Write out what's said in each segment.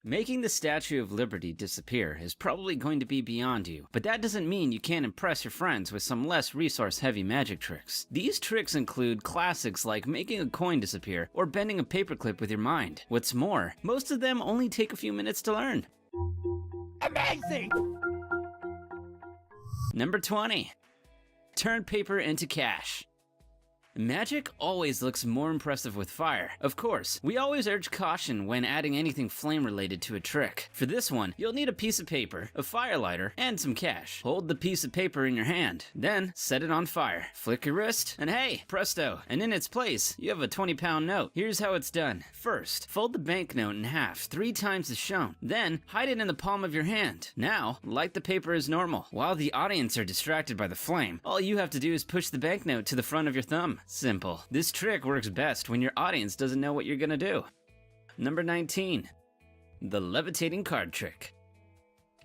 Making the Statue of Liberty disappear is probably going to be beyond you, but that doesn't mean you can't impress your friends with some less resource-heavy magic tricks. These tricks include classics like making a coin disappear or bending a paperclip with your mind. What's more, most of them only take a few minutes to learn. Amazing! Number 20. Turn paper into cash. Magic always looks more impressive with fire. Of course, we always urge caution when adding anything flame related to a trick. For this one, you'll need a piece of paper, a fire lighter, and some cash. Hold the piece of paper in your hand, then set it on fire. Flick your wrist, and hey, presto, and in its place, you have a 20-pound note. Here's how it's done. First, fold the banknote in half 3 times as shown. Then, hide it in the palm of your hand. Now, light the paper as normal. While the audience are distracted by the flame, all you have to do is push the banknote to the front of your thumb. Simple. This trick works best when your audience doesn't know what you're gonna do. Number 19. The levitating card trick.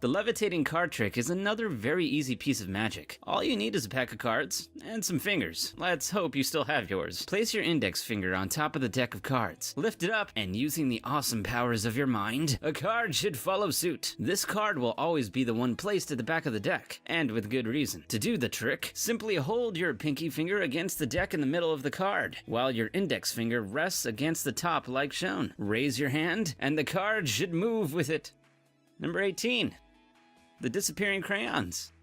The levitating card trick is another very easy piece of magic. All you need is a pack of cards and some fingers. Let's hope you still have yours. Place your index finger on top of the deck of cards. Lift it up, and using the awesome powers of your mind, a card should follow suit. This card will always be the one placed at the back of the deck, and with good reason. To do the trick, simply hold your pinky finger against the deck in the middle of the card, while your index finger rests against the top like shown. Raise your hand, and the card should move with it. Number 18. The disappearing crayons.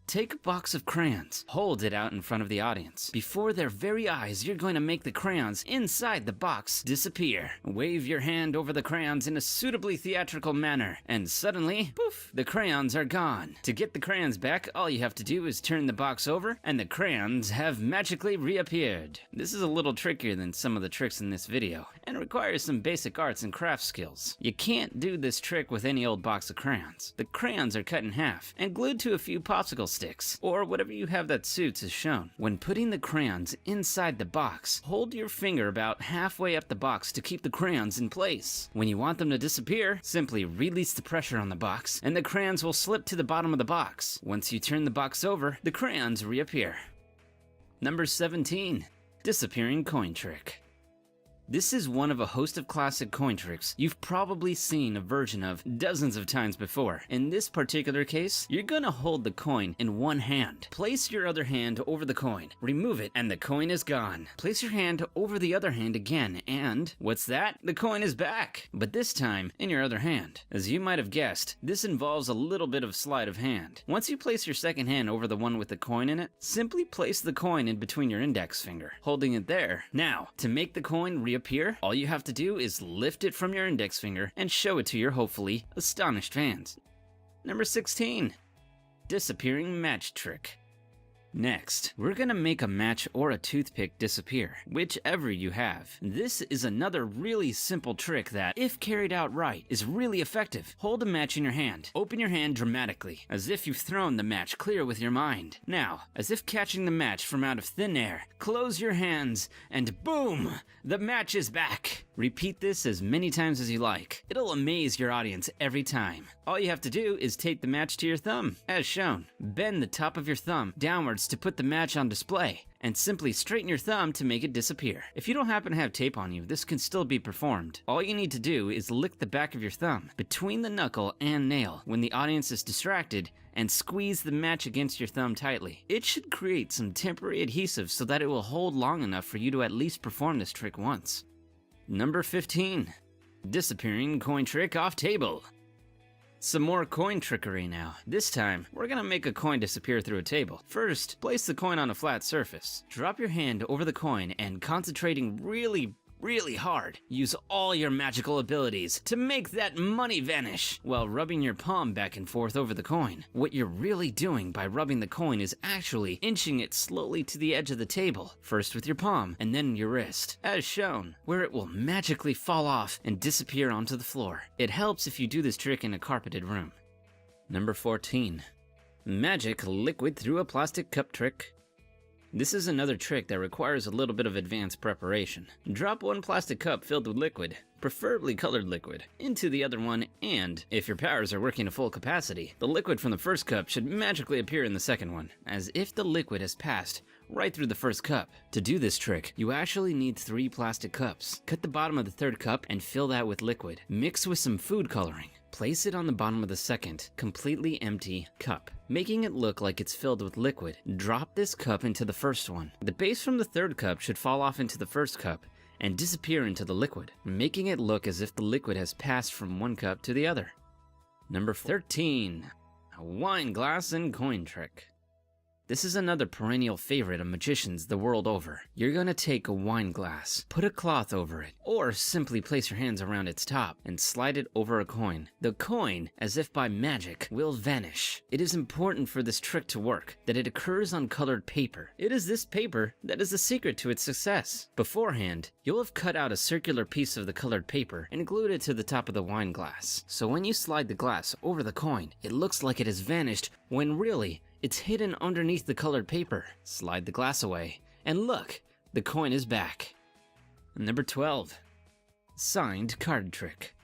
Take a box of crayons, hold it out in front of the audience. Before their very eyes, you're going to make the crayons inside the box disappear. Wave your hand over the crayons in a suitably theatrical manner, and suddenly, poof, the crayons are gone. To get the crayons back, all you have to do is turn the box over, and the crayons have magically reappeared. This is a little trickier than some of the tricks in this video, and requires some basic arts and crafts skills. You can't do this trick with any old box of crayons. The crayons are cut in half, and glued to a few popsicle sticks, or whatever you have that suits as shown. When putting the crayons inside the box, hold your finger about halfway up the box to keep the crayons in place. When you want them to disappear, simply release the pressure on the box, and the crayons will slip to the bottom of the box. Once you turn the box over, the crayons reappear. Number 17. Disappearing coin trick. This is one of a host of classic coin tricks you've probably seen a version of dozens of times before. In this particular case, you're gonna hold the coin in one hand. Place your other hand over the coin, remove it, and the coin is gone. Place your hand over the other hand again, and what's that? The coin is back, but this time in your other hand. As you might have guessed, this involves a little bit of sleight of hand. Once you place your second hand over the one with the coin in it, simply place the coin in between your index finger, holding it there. Now, to make the coin reappear, all you have to do is lift it from your index finger and show it to your hopefully astonished fans. Number 16. Disappearing match trick. Next, we're gonna make a match or a toothpick disappear, whichever you have. This is another really simple trick that, if carried out right, is really effective. Hold a match in your hand. Open your hand dramatically, as if you've thrown the match clear with your mind. Now, as if catching the match from out of thin air, close your hands, and boom! The match is back! Repeat this as many times as you like. It'll amaze your audience every time. All you have to do is tape the match to your thumb, as shown. Bend the top of your thumb downwards to put the match on display, and simply straighten your thumb to make it disappear. If you don't happen to have tape on you, this can still be performed. All you need to do is lick the back of your thumb between the knuckle and nail when the audience is distracted, and squeeze the match against your thumb tightly. It should create some temporary adhesive so that it will hold long enough for you to at least perform this trick once. Number 15. Disappearing coin trick off table. Some more coin trickery now. This time, we're gonna make a coin disappear through a table. First, place the coin on a flat surface. Drop your hand over the coin and, concentrating really hard, use all your magical abilities to make that money vanish while rubbing your palm back and forth over the coin. What you're really doing by rubbing the coin is actually inching it slowly to the edge of the table, first with your palm and then your wrist, as shown, where it will magically fall off and disappear onto the floor. It helps if you do this trick in a carpeted room. Number 14. Magic liquid through a plastic cup trick. This is another trick that requires a little bit of advanced preparation. Drop one plastic cup filled with liquid, preferably colored liquid, into the other one, and if your powers are working to full capacity, the liquid from the first cup should magically appear in the second one, as if the liquid has passed right through the first cup. To do this trick, you actually need 3 plastic cups. Cut the bottom of the 3rd cup and fill that with liquid. Mix with some food coloring. Place it on the bottom of the 2nd, completely empty cup, making it look like it's filled with liquid. Drop this cup into the first one. The base from the 3rd cup should fall off into the 1st cup and disappear into the liquid, making it look as if the liquid has passed from one cup to the other. Number 13, a wine glass and coin trick. This is another perennial favorite of magicians the world over. You're gonna take a wine glass, put a cloth over it, or simply place your hands around its top and slide it over a coin. The coin, as if by magic, will vanish. It is important for this trick to work that it occurs on colored paper. It is this paper that is the secret to its success. Beforehand, you'll have cut out a circular piece of the colored paper and glued it to the top of the wine glass. So when you slide the glass over the coin, it looks like it has vanished when really, it's hidden underneath the colored paper. Slide the glass away, and look, the coin is back. Number 12, signed card trick.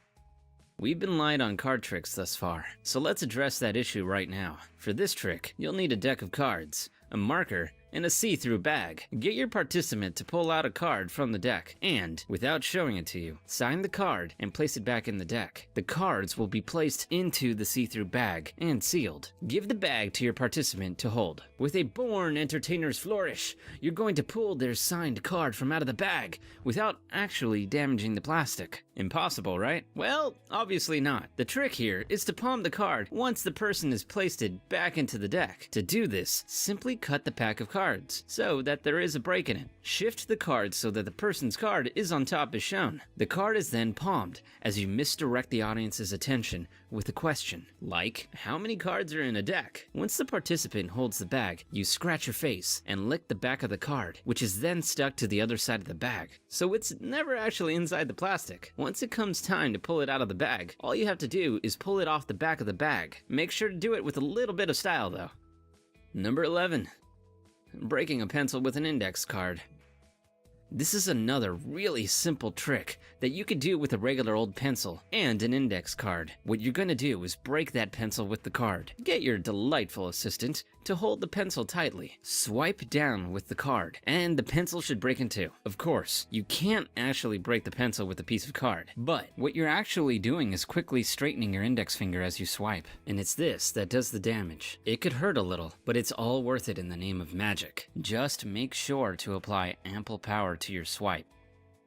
We've been light on card tricks thus far, so let's address that issue right now. For this trick, you'll need a deck of cards, a marker, and a see-through bag. Get your participant to pull out a card from the deck and, without showing it to you, sign the card and place it back in the deck. The cards will be placed into the see-through bag and sealed. Give the bag to your participant to hold. With a born entertainer's flourish, you're going to pull their signed card from out of the bag without actually damaging the plastic. Impossible, right? Well, obviously not. The trick here is to palm the card once the person has placed it back into the deck. To do this, simply cut the pack of cards so that there is a break in it. Shift the card so that the person's card is on top as shown. The card is then palmed as you misdirect the audience's attention with a question, like, how many cards are in a deck? Once the participant holds the bag, you scratch your face and lick the back of the card, which is then stuck to the other side of the bag. So it's never actually inside the plastic. Once it comes time to pull it out of the bag, all you have to do is pull it off the back of the bag. Make sure to do it with a little bit of style though. Number 11, breaking a pencil with an index card. This is another really simple trick that you could do with a regular old pencil and an index card. What you're gonna do is break that pencil with the card. Get your delightful assistant to hold the pencil tightly. Swipe down with the card, and the pencil should break in two. Of course, you can't actually break the pencil with a piece of card, but what you're actually doing is quickly straightening your index finger as you swipe. And it's this that does the damage. It could hurt a little, but it's all worth it in the name of magic. Just make sure to apply ample power to your swipe.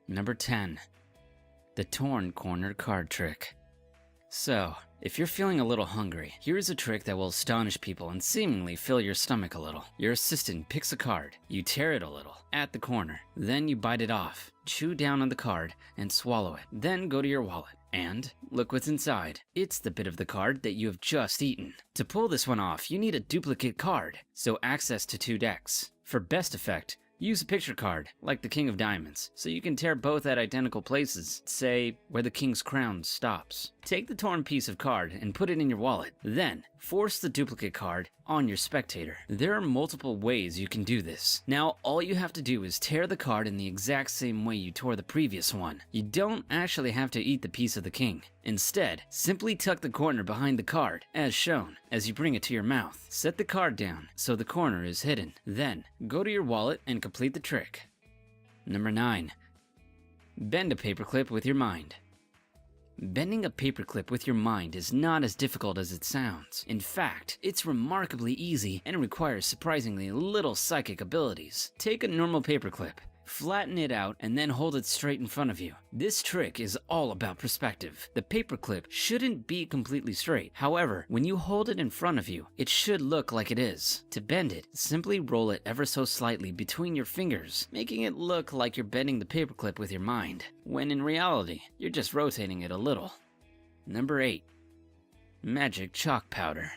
Number 10, the torn corner card trick. So, if you're feeling a little hungry, here's a trick that will astonish people and seemingly fill your stomach a little. Your assistant picks a card, you tear it a little at the corner, then you bite it off, chew down on the card, and swallow it. Then go to your wallet and look what's inside. It's the bit of the card that you have just eaten. To pull this one off, you need a duplicate card, so access to 2 decks. For best effect, use a picture card, like the King of Diamonds, so you can tear both at identical places, say where the King's crown stops. Take the torn piece of card and put it in your wallet. Then, force the duplicate card on your spectator. There are multiple ways you can do this. Now, all you have to do is tear the card in the exact same way you tore the previous one. You don't actually have to eat the piece of the king. Instead, simply tuck the corner behind the card, as shown, as you bring it to your mouth. Set the card down so the corner is hidden. Then, go to your wallet and complete the trick. Number 9, bend a paperclip with your mind. Bending a paperclip with your mind is not as difficult as it sounds. In fact, it's remarkably easy and requires surprisingly little psychic abilities. Take a normal paperclip, flatten it out, and then hold it straight in front of you. This trick is all about perspective. The paperclip shouldn't be completely straight. However, when you hold it in front of you, it should look like it is. To bend it, simply roll it ever so slightly between your fingers, making it look like you're bending the paperclip with your mind, when in reality, you're just rotating it a little. Number 8, magic chalk powder.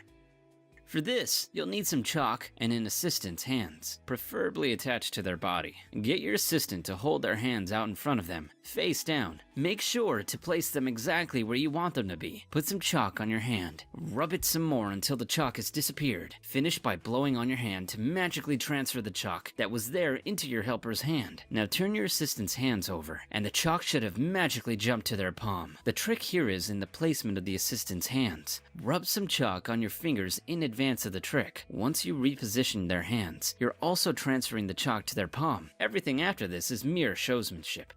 For this, you'll need some chalk and an assistant's hands, preferably attached to their body. Get your assistant to hold their hands out in front of them, face down, Make sure to place them exactly where you want them to be. Put some chalk on your hand. Rub it some more until the chalk has disappeared. Finish by blowing on your hand to magically transfer the chalk that was there into your helper's hand. Now turn your assistant's hands over, and the chalk should have magically jumped to their palm. The trick here is in the placement of the assistant's hands. Rub some chalk on your fingers in advance of the trick. Once you reposition their hands, you're also transferring the chalk to their palm. Everything after this is mere showsmanship.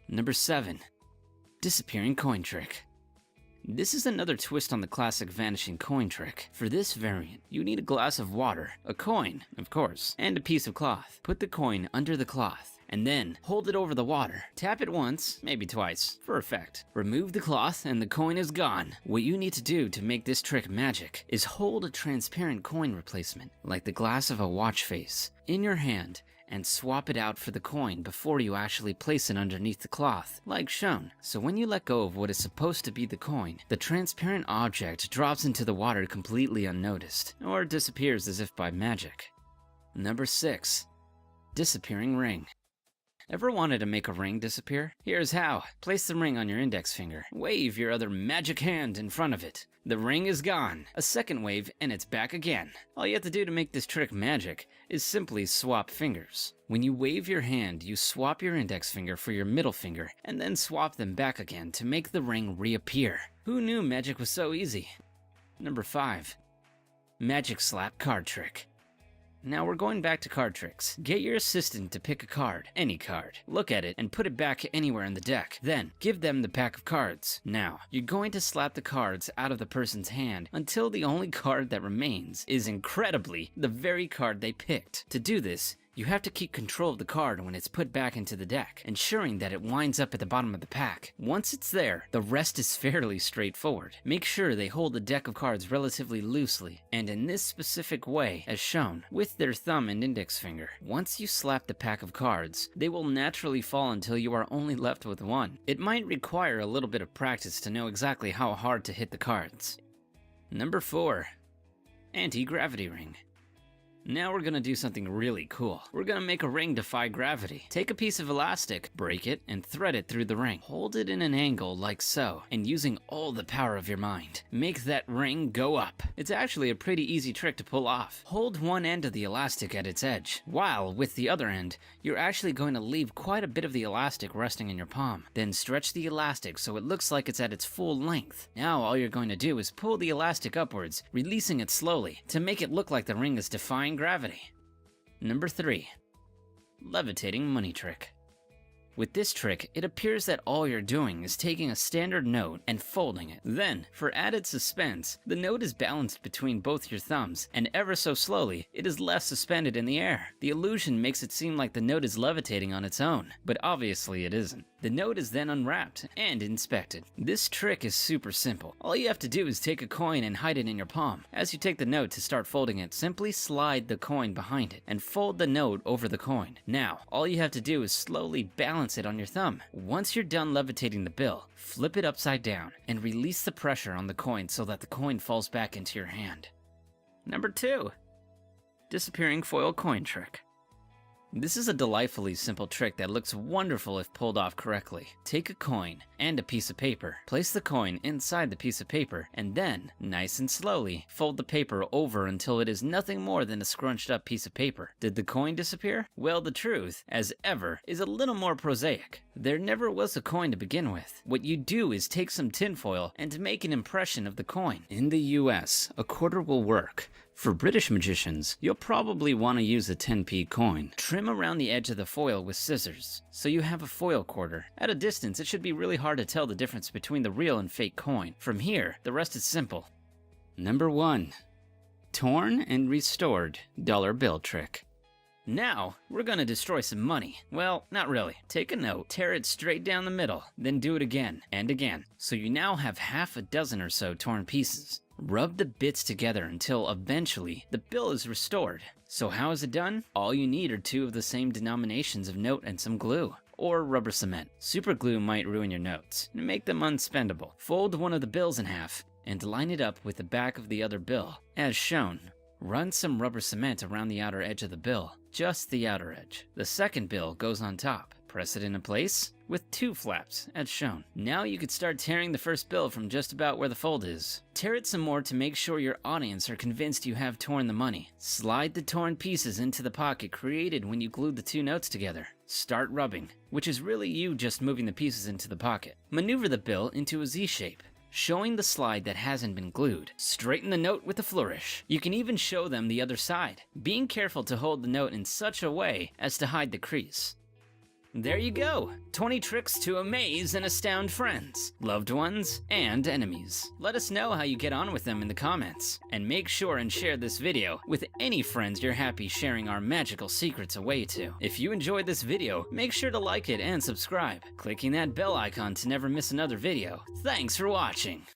Number 7. Disappearing coin trick. This is another twist on the classic vanishing coin trick. For this variant, you need a glass of water, a coin, of course, and a piece of cloth. Put the coin under the cloth, and then hold it over the water. Tap it once, maybe twice, for effect. Remove the cloth and the coin is gone. What you need to do to make this trick magic is hold a transparent coin replacement, like the glass of a watch face, in your hand, and swap it out for the coin before you actually place it underneath the cloth, like shown. So when you let go of what is supposed to be the coin, the transparent object drops into the water completely unnoticed, or disappears as if by magic. Number 6. Disappearing ring. Ever wanted to make a ring disappear? Here's how. Place the ring on your index finger. Wave your other magic hand in front of it. The ring is gone. A second wave and it's back again. All you have to do to make this trick magic is simply swap fingers. When you wave your hand, you swap your index finger for your middle finger and then swap them back again to make the ring reappear. Who knew magic was so easy? Number 5. Magic slap card trick. Now we're going back to card tricks. Get your assistant to pick a card, any card. Look at it and put it back anywhere in the deck. Then, give them the pack of cards. Now, you're going to slap the cards out of the person's hand until the only card that remains is incredibly the very card they picked. To do this, you have to keep control of the card when it's put back into the deck, ensuring that it winds up at the bottom of the pack. Once it's there, the rest is fairly straightforward. Make sure they hold the deck of cards relatively loosely, and in this specific way, as shown, with their thumb and index finger. Once you slap the pack of cards, they will naturally fall until you are only left with one. It might require a little bit of practice to know exactly how hard to hit the cards. Number 4. Anti-gravity ring. Now we're gonna do something really cool. We're gonna make a ring defy gravity. Take a piece of elastic, break it, and thread it through the ring. Hold it in an angle like so, and using all the power of your mind, make that ring go up. It's actually a pretty easy trick to pull off. Hold one end of the elastic at its edge, while with the other end, you're actually going to leave quite a bit of the elastic resting in your palm. Then stretch the elastic so it looks like it's at its full length. Now all you're going to do is pull the elastic upwards, releasing it slowly, to make it look like the ring is defying gravity. Number 3. Levitating money trick. With this trick, it appears that all you're doing is taking a standard note and folding it. Then, for added suspense, the note is balanced between both your thumbs, and ever so slowly, it is left suspended in the air. The illusion makes it seem like the note is levitating on its own, but obviously it isn't. The note is then unwrapped and inspected. This trick is super simple. All you have to do is take a coin and hide it in your palm. As you take the note to start folding it, simply slide the coin behind it and fold the note over the coin. Now, all you have to do is slowly balance it on your thumb. Once you're done levitating the bill, flip it upside down and release the pressure on the coin so that the coin falls back into your hand. Number 2. Disappearing foil coin trick. This is a delightfully simple trick that looks wonderful if pulled off correctly. Take a coin and a piece of paper. Place the coin inside the piece of paper, and then, nice and slowly, fold the paper over until it is nothing more than a scrunched up piece of paper. Did the coin disappear? Well, the truth, as ever, is a little more prosaic. There never was a coin to begin with. What you do is take some tinfoil and make an impression of the coin. In the US, a quarter will work. For British magicians, you'll probably want to use a 10p coin. Trim around the edge of the foil with scissors, so you have a foil quarter. At a distance, it should be really hard to tell the difference between the real and fake coin. From here, the rest is simple. Number 1. Torn and restored dollar bill trick. Now, we're gonna destroy some money. Well, not really. Take a note, tear it straight down the middle, then do it again and again. So you now have half a dozen or so torn pieces. Rub the bits together until eventually the bill is restored. So how is it done? All you need are 2 of the same denominations of note and some glue, or rubber cement. Super glue might ruin your notes and make them unspendable. Fold one of the bills in half and line it up with the back of the other bill, as shown. Run some rubber cement around the outer edge of the bill, just the outer edge. The second bill goes on top. Press it into place with 2 flaps, as shown. Now you could start tearing the first bill from just about where the fold is. Tear it some more to make sure your audience are convinced you have torn the money. Slide the torn pieces into the pocket created when you glued the 2 notes together. Start rubbing, which is really you just moving the pieces into the pocket. Maneuver the bill into a Z shape, showing the slide that hasn't been glued. Straighten the note with a flourish. You can even show them the other side, being careful to hold the note in such a way as to hide the crease. There you go! 20 tricks to amaze and astound friends, loved ones, and enemies. Let us know how you get on with them in the comments, and make sure and share this video with any friends you're happy sharing our magical secrets away to. If you enjoyed this video, make sure to like it and subscribe, clicking that bell icon to never miss another video. Thanks for watching!